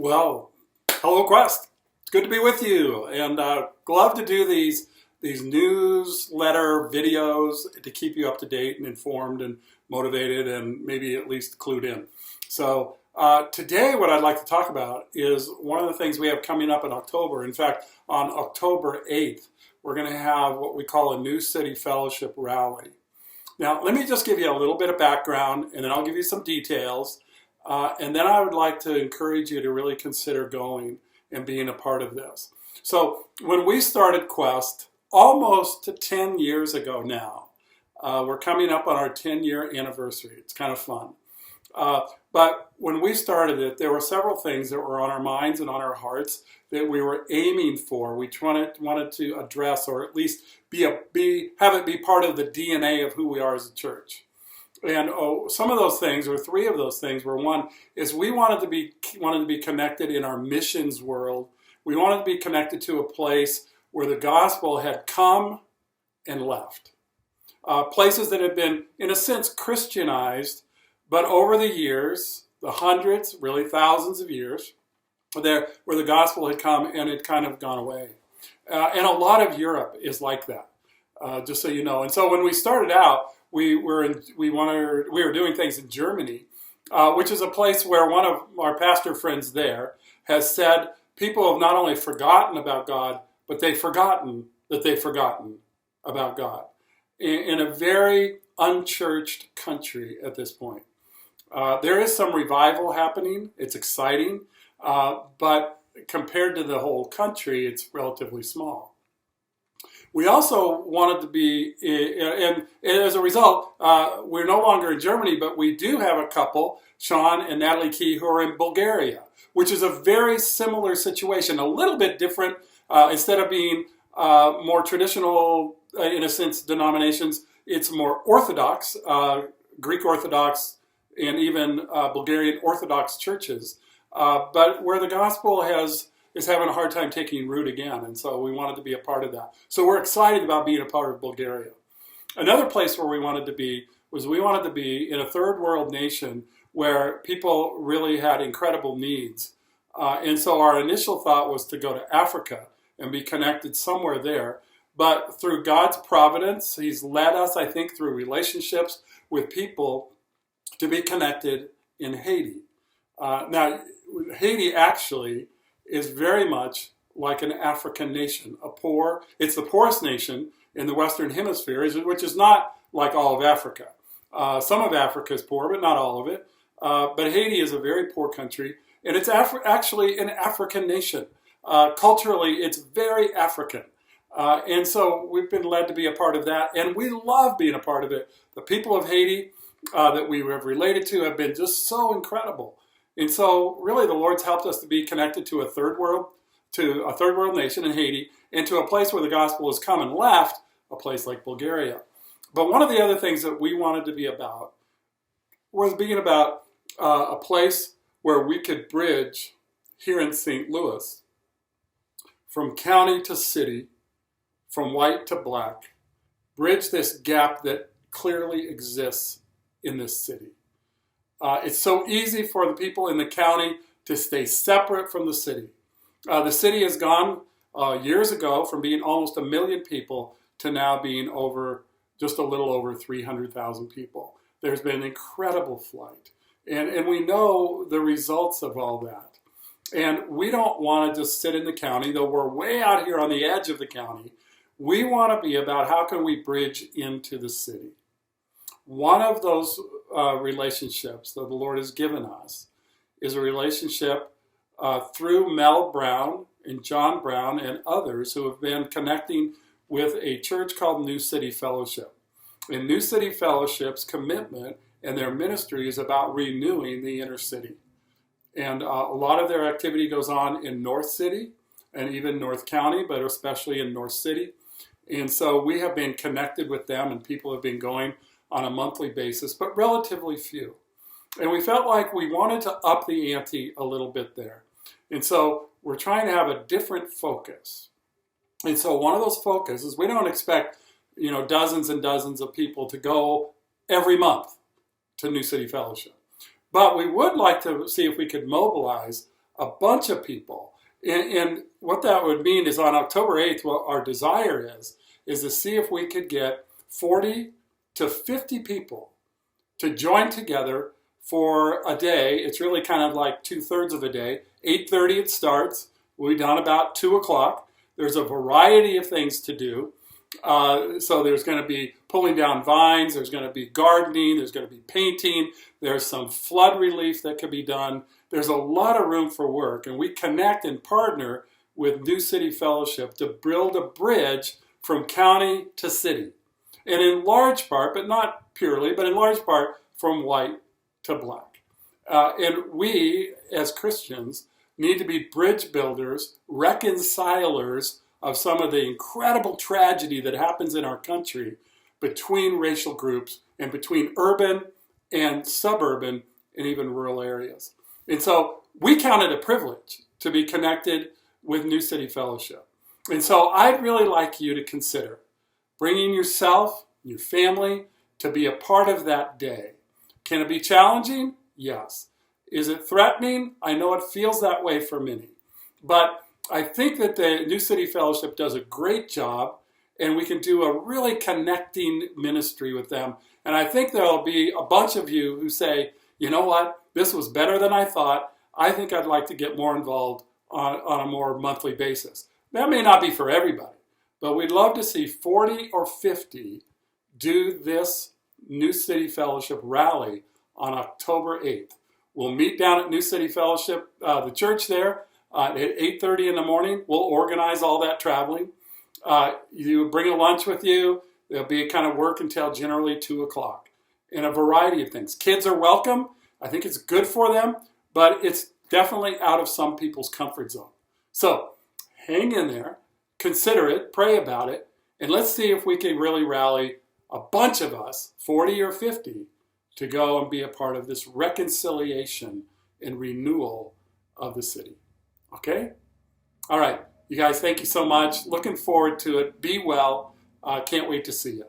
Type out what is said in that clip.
Well, hello Quest. It's good to be with you, and love to do these newsletter videos to keep you up to date and informed and motivated and maybe at least clued in. So today, what I'd like to talk about is one of the things we have coming up in October. In fact, on October 8th, we're going to have what we call a New City Fellowship Rally. Now, let me just give you a little bit of background, and then I'll give you some details. And then I would like to encourage you to really consider going and being a part of this. So when we started Quest, almost 10 years ago now, we're coming up on our 10-year anniversary. It's kind of fun. But when we started it, there were several things that were on our minds and on our hearts that we were aiming for. We wanted to address, or at least have it be part of the DNA of who we are as a church. And some of those things, or three of those things, were one is we wanted to be connected in our missions world. We wanted to be connected to a place where the gospel had come and left. Places that had been, in a sense, Christianized, but over the years, the hundreds, really thousands of years, where the gospel had come and it kind of gone away. And a lot of Europe is like that, just so you know. And so when we started out, we were doing things in Germany, which is a place where one of our pastor friends there has said people have not only forgotten about God, but they've forgotten that they've forgotten about God in a very unchurched country at this point. There is some revival happening. It's exciting, but compared to the whole country, it's relatively small. We also wanted to be, and as a result, we're no longer in Germany, but we do have a couple, Sean and Natalie Key, who are in Bulgaria, which is a very similar situation, a little bit different. Instead of being more traditional, in a sense, denominations, it's more Orthodox, Greek Orthodox, and even Bulgarian Orthodox churches, but where the gospel is having a hard time taking root again, and so we wanted to be a part of that. So we're excited about being a part of Bulgaria. Another place where we wanted to be in a third world nation where people really had incredible needs. And so our initial thought was to go to Africa and be connected somewhere there. But through God's providence, He's led us, I think, through relationships with people to be connected in Haiti. Now, Haiti actually is very much like an African nation. It's the poorest nation in the Western Hemisphere, which is not like all of Africa. Some of Africa is poor, but not all of it. But Haiti is a very poor country, and it's actually an African nation. Culturally, it's very African. And so we've been led to be a part of that, and we love being a part of it. The people of Haiti that we have related to have been just so incredible. And so really the Lord's helped us to be connected to a third world nation in Haiti, and to a place where the gospel has come and left, a place like Bulgaria. But one of the other things that we wanted to be about was being about a place where we could bridge here in St. Louis from county to city, from white to black, bridge this gap that clearly exists in this city. It's so easy for the people in the county to stay separate from the city. The city has gone years ago from being almost 1 million people to now being just a little over 300,000 people. There's been an incredible flight. And we know the results of all that. And we don't want to just sit in the county, though we're way out here on the edge of the county. We want to be about how can we bridge into the city. One of those relationships that the Lord has given us is a relationship through Mel Brown and John Brown and others who have been connecting with a church called New City Fellowship. And New City Fellowship's commitment and their ministry is about renewing the inner city. And a lot of their activity goes on in North City and even North County, but especially in North City. And so we have been connected with them, and people have been going on a monthly basis, but relatively few. And we felt like we wanted to up the ante a little bit there. And so we're trying to have a different focus. And so one of those focuses, we don't expect, dozens and dozens of people to go every month to New City Fellowship. But we would like to see if we could mobilize a bunch of people. And what that would mean is on October 8th, what our desire is to see if we could get 40 to 50 people to join together for a day. It's really kind of like 2/3 of a day. 8:30 it starts. We'll be done about 2 o'clock. There's a variety of things to do. So there's going to be pulling down vines, there's going to be gardening, there's going to be painting, there's some flood relief that could be done. There's a lot of room for work, and we connect and partner with New City Fellowship to build a bridge from county to city. And in large part, but not purely, but in large part, from white to black. And we, as Christians, need to be bridge builders, reconcilers of some of the incredible tragedy that happens in our country between racial groups and between urban and suburban and even rural areas. And so we count it a privilege to be connected with New City Fellowship. And so I'd really like you to consider bringing yourself, your family, to be a part of that day. Can it be challenging? Yes. Is it threatening? I know it feels that way for many. But I think that the New City Fellowship does a great job, and we can do a really connecting ministry with them. And I think there'll be a bunch of you who say, you know what, this was better than I thought. I think I'd like to get more involved on a more monthly basis. That may not be for everybody, but we'd love to see 40 or 50 do this New City Fellowship rally on October 8th. We'll meet down at New City Fellowship, the church there, at 8:30 in the morning. We'll organize all that traveling. You bring a lunch with you. There'll be a kind of work until generally 2 o'clock. And a variety of things. Kids are welcome. I think it's good for them, but it's definitely out of some people's comfort zone. So hang in there, consider it, pray about it, and let's see if we can really rally a bunch of us, 40 or 50, to go and be a part of this reconciliation and renewal of the city. Okay? All right. You guys, thank you so much. Looking forward to it. Be well. Can't wait to see you.